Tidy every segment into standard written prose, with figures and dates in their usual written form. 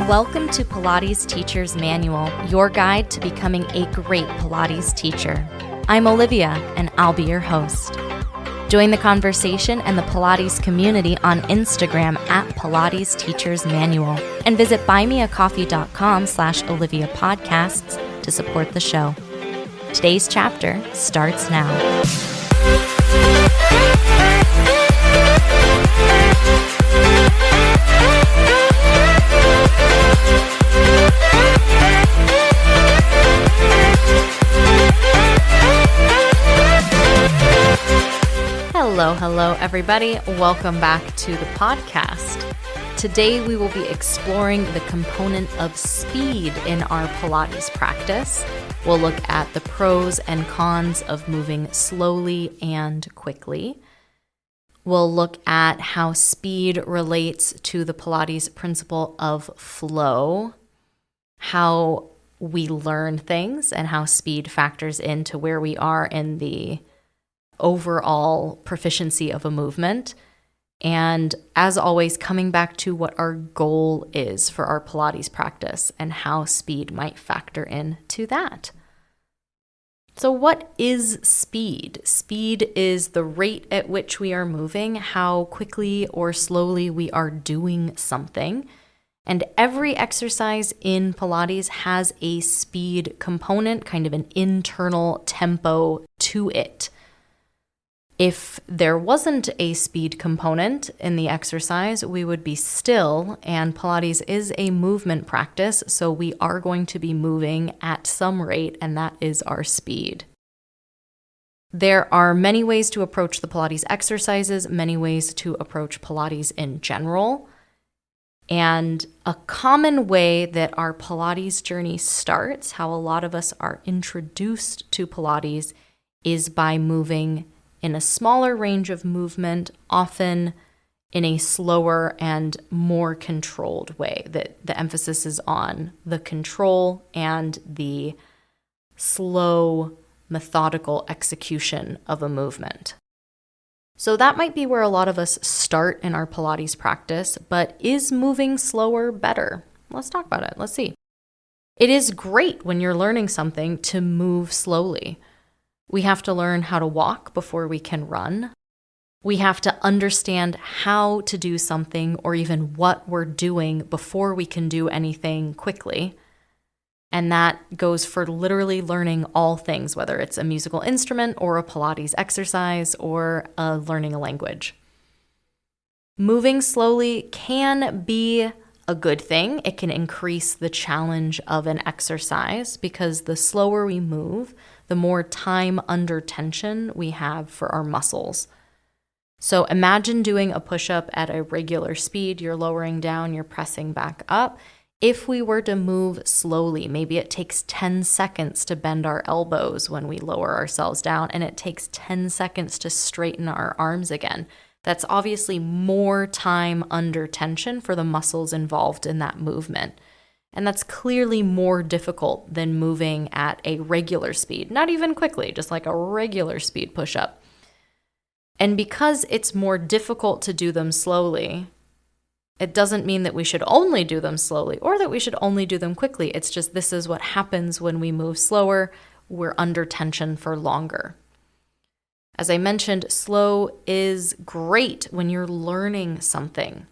Welcome to Pilates Teacher's Manual, your guide to becoming a great Pilates teacher. I'm Olivia, and I'll be your host. Join the conversation and the Pilates community on Instagram at Pilates Teacher's Manual, and visit buymeacoffee.com/Olivia Podcasts to support the show. Today's chapter starts now. Hello, everybody. Welcome back to the podcast. Today, we will be exploring the component of speed in our Pilates practice. We'll look at the pros and cons of moving slowly and quickly. We'll look at how speed relates to the Pilates principle of flow, how we learn things, and how speed factors into where we are in the overall proficiency of a movement. And as always, coming back to what our goal is for our Pilates practice and how speed might factor in to that. So what is speed? Speed is the rate at which we are moving, how quickly or slowly we are doing something. And every exercise in Pilates has a speed component, kind of an internal tempo to it. If there wasn't a speed component in the exercise, we would be still, and Pilates is a movement practice, so we are going to be moving at some rate, and that is our speed. There are many ways to approach the Pilates exercises, many ways to approach Pilates in general, and a common way that our Pilates journey starts, how a lot of us are introduced to Pilates, is by moving in a smaller range of movement, often in a slower and more controlled way. That the emphasis is on the control and the slow, methodical execution of a movement. So that might be where a lot of us start in our Pilates practice, but is moving slower better? Let's talk about it. Let's see. It is great when you're learning something to move slowly. We have to learn how to walk before we can run. We have to understand how to do something or even what we're doing before we can do anything quickly. And that goes for literally learning all things, whether it's a musical instrument or a Pilates exercise or learning a language. Moving slowly can be a good thing. It can increase the challenge of an exercise because the slower we move, the more time under tension we have for our muscles. So imagine doing a push-up at a regular speed. You're lowering down, you're pressing back up. If we were to move slowly, maybe it takes 10 seconds to bend our elbows when we lower ourselves down, and it takes 10 seconds to straighten our arms again. That's obviously more time under tension for the muscles involved in that movement. And that's clearly more difficult than moving at a regular speed, not even quickly, just like a regular speed push-up. And because it's more difficult to do them slowly, it doesn't mean that we should only do them slowly or that we should only do them quickly. It's just this is what happens when we move slower. We're under tension for longer. As I mentioned, slow is great when you're learning something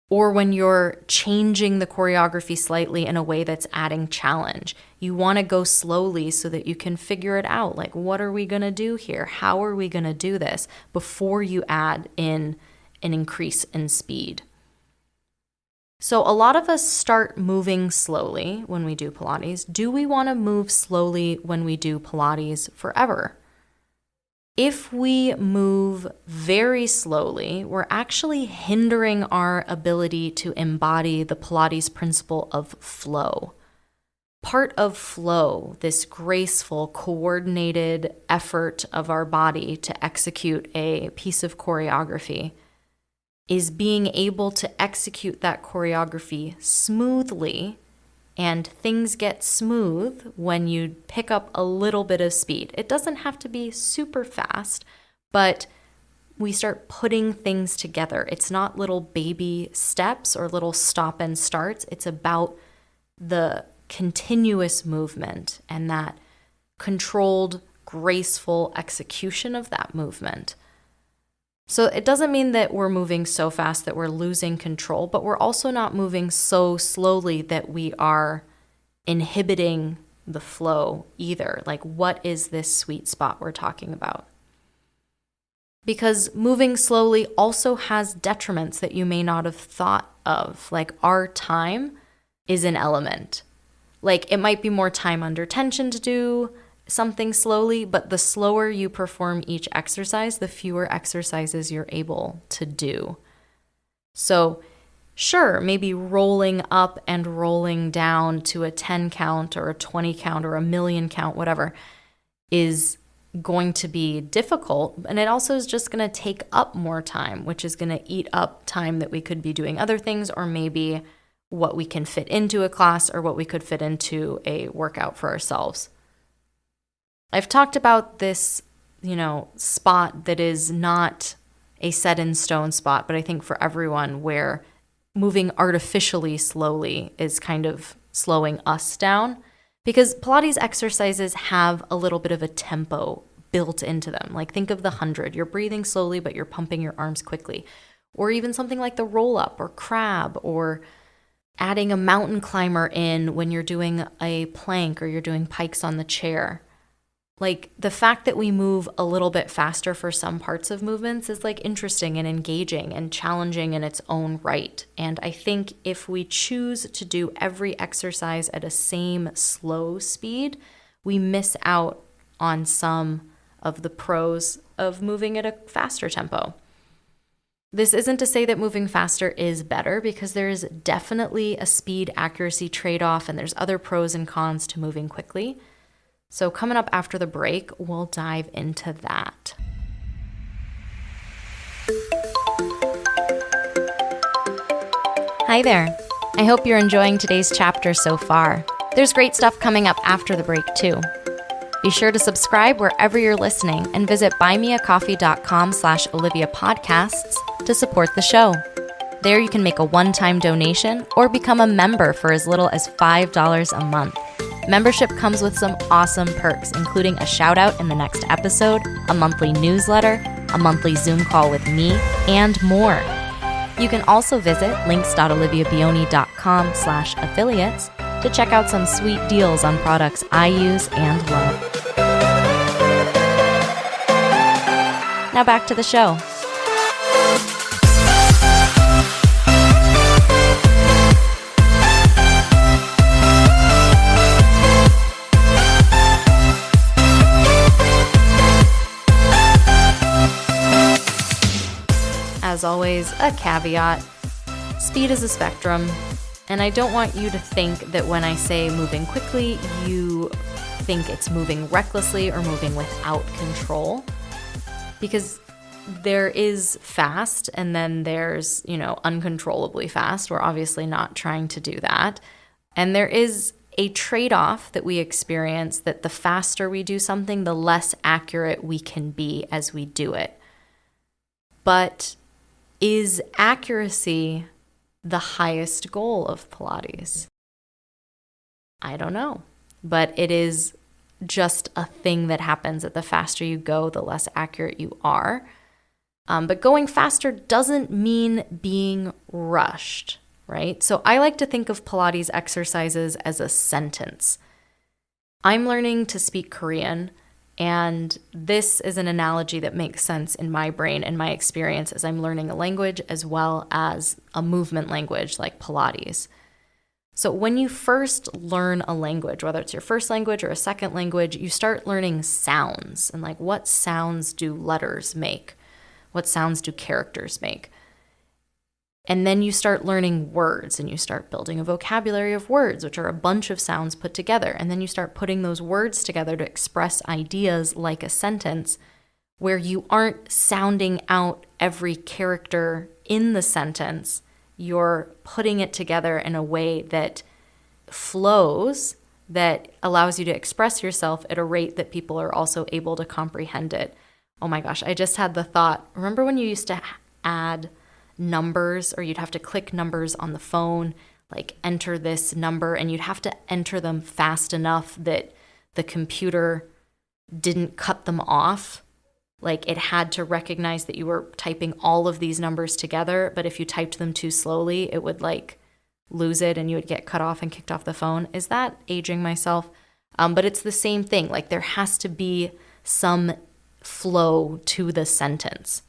or when you're changing the choreography slightly in a way that's adding challenge. You want to go slowly so that you can figure it out. Like, what are we going to do here? How are we going to do this before you add in an increase in speed? So a lot of us start moving slowly when we do Pilates. Do we want to move slowly when we do Pilates forever? If we move very slowly, we're actually hindering our ability to embody the Pilates principle of flow. Part of flow, this graceful, coordinated effort of our body to execute a piece of choreography, is being able to execute that choreography smoothly. And things get smooth when you pick up a little bit of speed. It doesn't have to be super fast, but we start putting things together. It's not little baby steps or little stop and starts. It's about the continuous movement and that controlled, graceful execution of that movement. So it doesn't mean that we're moving so fast that we're losing control, but we're also not moving so slowly that we are inhibiting the flow either. Like, what is this sweet spot we're talking about? Because moving slowly also has detriments that you may not have thought of. Like, our time is an element. Like, it might be more time under tension to do something slowly, but the slower you perform each exercise, the fewer exercises you're able to do. So sure, maybe rolling up and rolling down to a 10 count or a 20 count or a million count, whatever, is going to be difficult. And it also is just going to take up more time, which is going to eat up time that we could be doing other things, or maybe what we can fit into a class or what we could fit into a workout for ourselves. I've talked about this, spot that is not a set in stone spot, but I think for everyone, where moving artificially slowly is kind of slowing us down, because Pilates exercises have a little bit of a tempo built into them. Like, think of the 100. You're breathing slowly, but you're pumping your arms quickly. Or even something like the roll up or crab, or adding a mountain climber in when you're doing a plank or you're doing pikes on the chair. Like, the fact that we move a little bit faster for some parts of movements is like interesting and engaging and challenging in its own right. And I think if we choose to do every exercise at a same slow speed, we miss out on some of the pros of moving at a faster tempo. This isn't to say that moving faster is better, because there is definitely a speed accuracy trade-off, and there's other pros and cons to moving quickly. So coming up after the break, we'll dive into that. Hi there. I hope you're enjoying today's chapter so far. There's great stuff coming up after the break too. Be sure to subscribe wherever you're listening and visit buymeacoffee.com/Olivia Podcasts to support the show. There you can make a one-time donation or become a member for as little as $5 a month. Membership comes with some awesome perks, including a shout out in the next episode, a monthly newsletter, a monthly Zoom call with me, and more. You can also visit links.oliviabioni.com/affiliates to check out some sweet deals on products I use and love. Now back to the show. As always, a caveat. Speed is a spectrum, and I don't want you to think that when I say moving quickly, you think it's moving recklessly or moving without control. Because there is fast, and then there's, uncontrollably fast. We're obviously not trying to do that. And there is a trade-off that we experience, that the faster we do something, the less accurate we can be as we do it. But is accuracy the highest goal of Pilates? I don't know, but it is just a thing that happens, that the faster you go, the less accurate you are. But going faster doesn't mean being rushed, right? So I like to think of Pilates exercises as a sentence. I'm learning to speak Korean, and this is an analogy that makes sense in my brain and my experience as I'm learning a language as well as a movement language like Pilates. So when you first learn a language, whether it's your first language or a second language, you start learning sounds, and like, what sounds do letters make? What sounds do characters make? And then you start learning words, and you start building a vocabulary of words, which are a bunch of sounds put together. And then you start putting those words together to express ideas like a sentence, where you aren't sounding out every character in the sentence. You're putting it together in a way that flows, that allows you to express yourself at a rate that people are also able to comprehend it. Oh my gosh, I just had the thought. Remember when you used to add numbers, or you'd have to click numbers on the phone, like enter this number, and you'd have to enter them fast enough that the computer didn't cut them off? Like it had to recognize that you were typing all of these numbers together, but if you typed them too slowly, it would like lose it and you would get cut off and kicked off the phone. Is that aging myself? But it's the same thing. Like there has to be some flow to the sentence.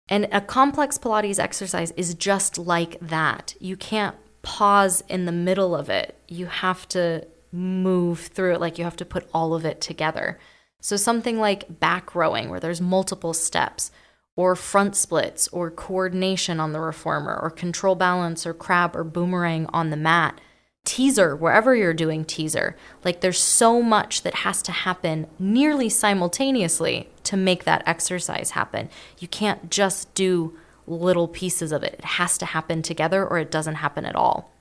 And a complex Pilates exercise is just like that. You can't pause in the middle of it. You have to move through it, like you have to put all of it together. So something like back rowing, where there's multiple steps, or front splits, or coordination on the reformer, or control balance, or crab, or boomerang on the mat, teaser, wherever you're doing teaser. Like there's so much that has to happen nearly simultaneously to make that exercise happen. You can't just do little pieces of it. It has to happen together or it doesn't happen at all.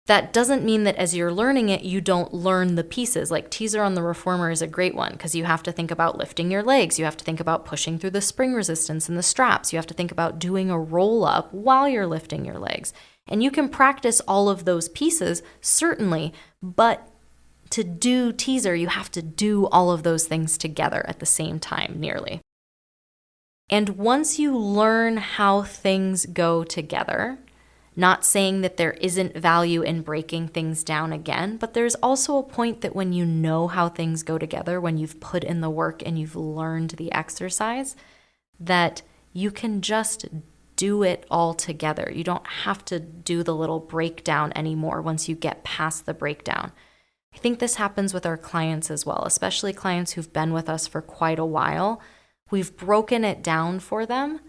That doesn't mean that as you're learning it, you don't learn the pieces. Like teaser on the reformer is a great one because you have to think about lifting your legs. You have to think about pushing through the spring resistance in the straps. You have to think about doing a roll up while you're lifting your legs. And you can practice all of those pieces, certainly, but to do teaser, you have to do all of those things together at the same time, nearly. And once you learn how things go together, not saying that there isn't value in breaking things down again, but there's also a point that when you know how things go together, when you've put in the work and you've learned the exercise, that you can just do it all together. You don't have to do the little breakdown anymore once you get past the breakdown. I think this happens with our clients as well, especially clients who've been with us for quite a while. We've broken it down for them.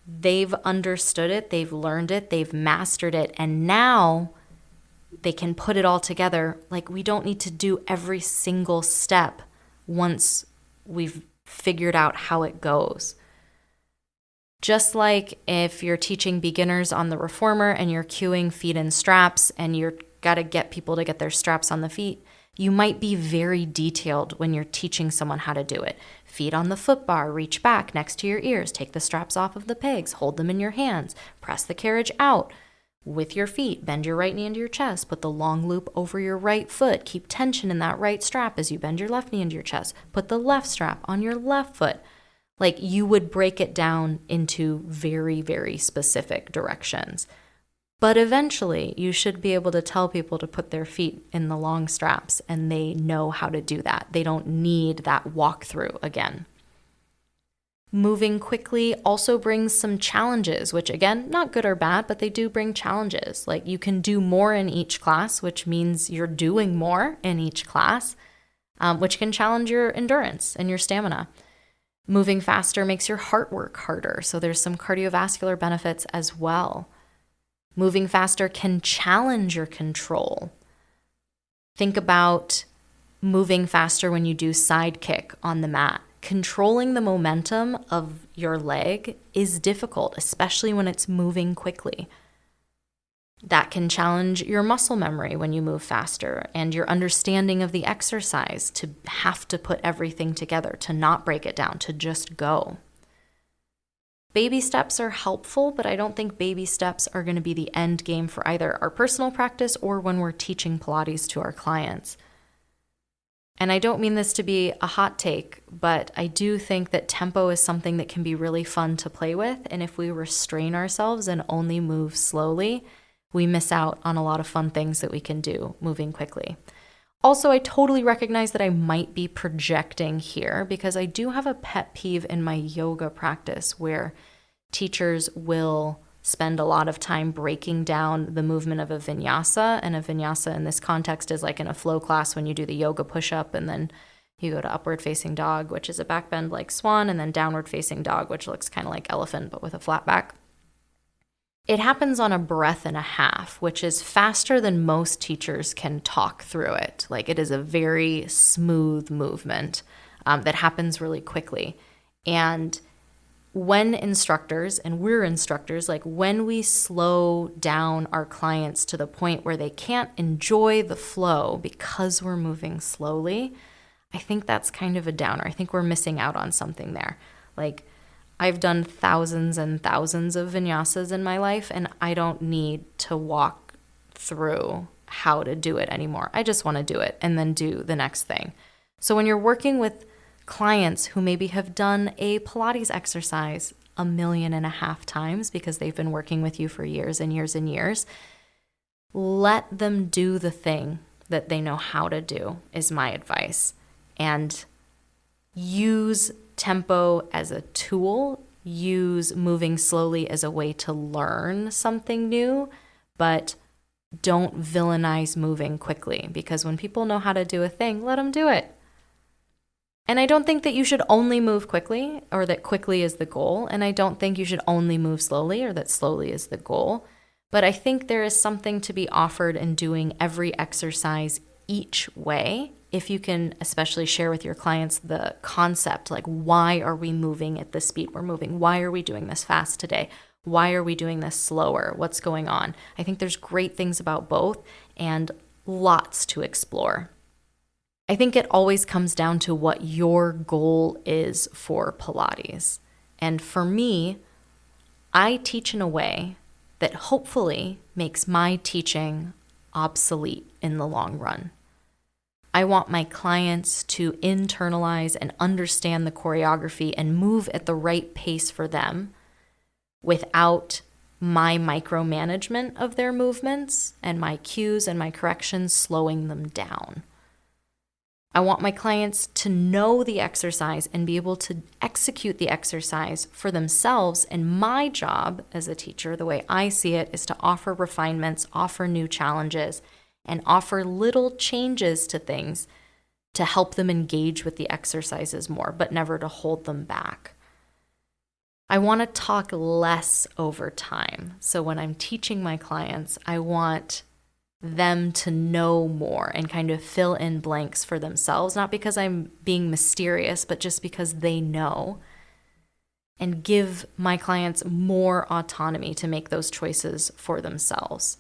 They've understood it, they've learned it, they've mastered it, and now they can put it all together. Like we don't need to do every single step once we've figured out how it goes. Just like if you're teaching beginners on the reformer and you're cueing feet and straps and you're got to get people to get their straps on the feet, you might be very detailed when you're teaching someone how to do it. Feet on the foot bar, reach back next to your ears, take the straps off of the pegs, hold them in your hands, press the carriage out with your feet, bend your right knee into your chest, put the long loop over your right foot, keep tension in that right strap as you bend your left knee into your chest, put the left strap on your left foot. Like you would break it down into very, very specific directions. But eventually, you should be able to tell people to put their feet in the long straps, and they know how to do that. They don't need that walkthrough again. Moving quickly also brings some challenges, which again, not good or bad, but they do bring challenges. Like you can do more in each class, which means you're doing more in each class, which can challenge your endurance and your stamina. Moving faster makes your heart work harder, so there's some cardiovascular benefits as well. Moving faster can challenge your control. Think about moving faster when you do side kick on the mat. Controlling the momentum of your leg is difficult, especially when it's moving quickly. That can challenge your muscle memory when you move faster and your understanding of the exercise, to have to put everything together, to not break it down, to just go. Baby steps are helpful, but I don't think baby steps are going to be the end game for either our personal practice or when we're teaching Pilates to our clients. And I don't mean this to be a hot take, but I do think that tempo is something that can be really fun to play with. And if we restrain ourselves and only move slowly, we miss out on a lot of fun things that we can do moving quickly. Also, I totally recognize that I might be projecting here because I do have a pet peeve in my yoga practice where teachers will spend a lot of time breaking down the movement of a vinyasa. And a vinyasa in this context is like in a flow class when you do the yoga push-up and then you go to upward facing dog, which is a back bend like swan, and then downward facing dog, which looks kind of like elephant but with a flat back. It happens on a breath and a half, which is faster than most teachers can talk through it. Like it is a very smooth movement that happens really quickly. And when instructors, and we're instructors, like when we slow down our clients to the point where they can't enjoy the flow because we're moving slowly, I think that's kind of a downer. I think we're missing out on something there. Like, I've done thousands and thousands of vinyasas in my life, and I don't need to walk through how to do it anymore. I just want to do it and then do the next thing. So when you're working with clients who maybe have done a Pilates exercise 1.5 million times because they've been working with you for years and years and years, let them do the thing that they know how to do, is my advice. And use tempo as a tool, use moving slowly as a way to learn something new, but don't villainize moving quickly, because when people know how to do a thing, let them do it. And I don't think that you should only move quickly, or that quickly is the goal. And I don't think you should only move slowly, or that slowly is the goal. But I think there is something to be offered in doing every exercise each way, if you can especially share with your clients the concept, like, why are we moving at the speed we're moving? Why are we doing this fast today? Why are we doing this slower? What's going on? I think there's great things about both and lots to explore. I think it always comes down to what your goal is for Pilates. And for me, I teach in a way that hopefully makes my teaching obsolete in the long run. I want my clients to internalize and understand the choreography and move at the right pace for them without my micromanagement of their movements and my cues and my corrections slowing them down. I want my clients to know the exercise and be able to execute the exercise for themselves. And my job as a teacher, the way I see it, is to offer refinements, offer new challenges, and offer little changes to things to help them engage with the exercises more, but never to hold them back. I want to talk less over time. So when I'm teaching my clients, I want them to know more and kind of fill in blanks for themselves, not because I'm being mysterious, but just because they know, and give my clients more autonomy to make those choices for themselves.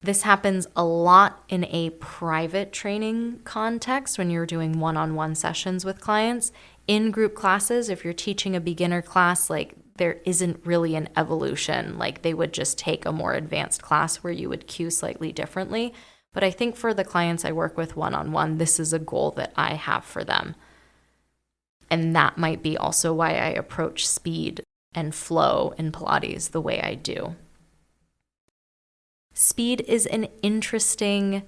This happens a lot in a private training context when you're doing one-on-one sessions with clients. In group classes, if you're teaching a beginner class, like, there isn't really an evolution. Like, they would just take a more advanced class where you would cue slightly differently. But I think for the clients I work with one-on-one, this is a goal that I have for them. And that might be also why I approach speed and flow in Pilates the way I do. Speed is an interesting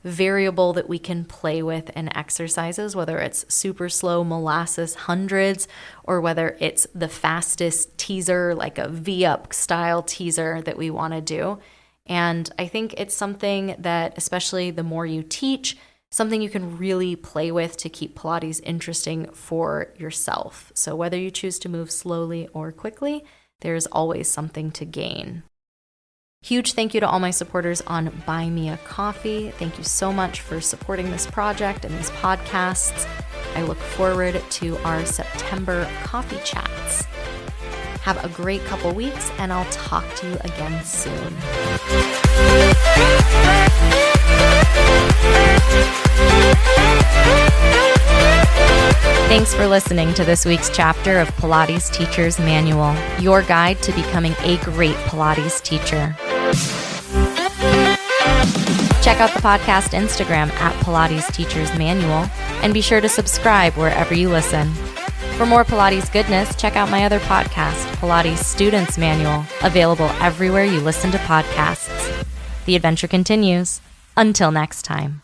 variable that we can play with in exercises, whether it's super slow molasses hundreds, or whether it's the fastest teaser, like a V-up style teaser that we want to do. And I think it's something that, especially the more you teach, something you can really play with to keep Pilates interesting for yourself. So whether you choose to move slowly or quickly, there's always something to gain. Huge thank you to all my supporters on Buy Me a Coffee. Thank you so much for supporting this project and these podcasts. I look forward to our September coffee chats. Have a great couple weeks, and I'll talk to you again soon. Thanks for listening to this week's chapter of Pilates Teacher's Manual, your guide to becoming a great Pilates teacher. Check out the podcast Instagram at Pilates Teacher's Manual, and be sure to subscribe wherever you listen. For more Pilates goodness, check out my other podcast, Pilates Student's Manual, available everywhere you listen to podcasts. The adventure continues. Until next time.